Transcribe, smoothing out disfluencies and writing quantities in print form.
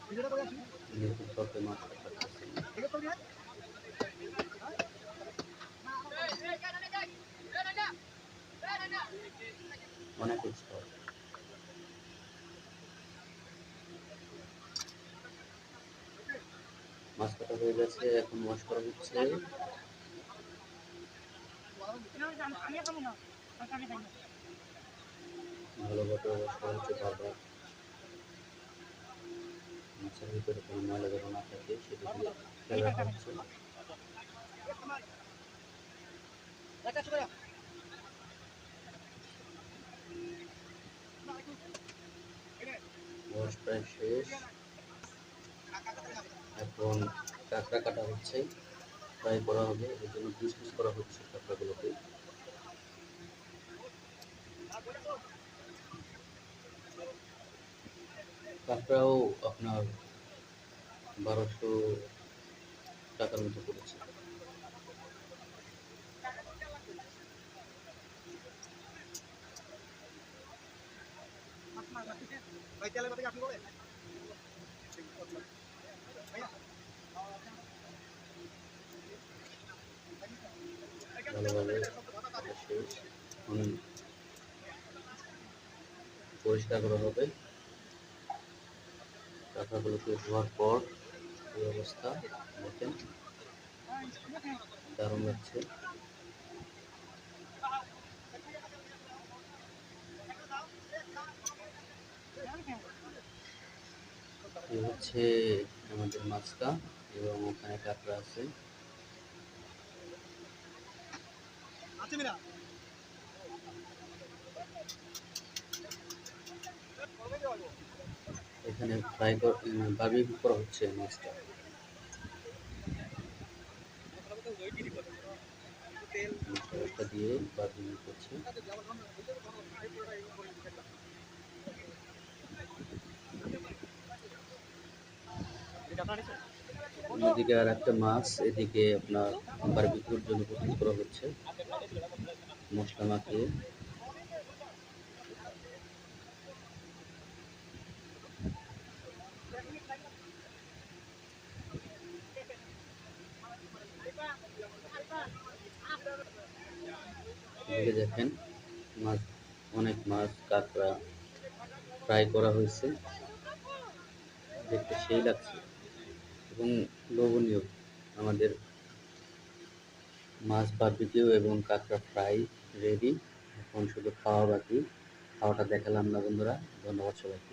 নিখুঁতভাবে মাছ কাটতেছেন। অনেক এক্সপার্ট। মাছ কাটা হয়ে গেছে, এখন ওয়াশ করা হচ্ছে। ভালোভাবে ওয়াশ করা হচ্ছে বারবার। মাছের ভিতরে কোনো ময়লা যেন না থাকে সেদিকে খেয়াল রাখা হচ্ছে। ওয়াশ প্রায় শেষ। এখন কাঁকড়া কাটা হচ্ছে, ফ্রাই করা হবে, এর জন্য পিস পিস করা হচ্ছে কাঁকড়াগুলোকে। কাঁকড়াও আপনার 1200 টাকার মতো পড়েছে। ভালোভাবে শেষ। এখন পরিষ্কার করা হবে। কাঁকড়াগুলোকে ধোয়ার পর এই অবস্থা দেখেন, দারুণ লাগছে। এই হচ্ছে আমাদের মাছটা এবং ওখানে কাঁকড়া আছে। এখানে বারবিকিউ করা হচ্ছে মাছটা। মশলাটা দিয়ে বারবিকিউ করছে। অন্যদিকে আর একটা মাছ এদিকে আপনার বারবিকিউর জন্য প্রস্তুত করা হচ্ছে মশলা মাখিয়ে। এদিকে দেখেন মাছ, অনেক মাছ কাঁকড়া ফ্রাই করা হয়েছে, দেখতে সেই লাগছে এবং লোভনীয়। আমাদের মাছ বারবিকিউ এবং কাঁকড়া ফ্রাই রেডি, এখন শুধু খাওয়া বাকি। খাওয়াটা দেখালাম না বন্ধুরা, ধন্যবাদ সবাইকে।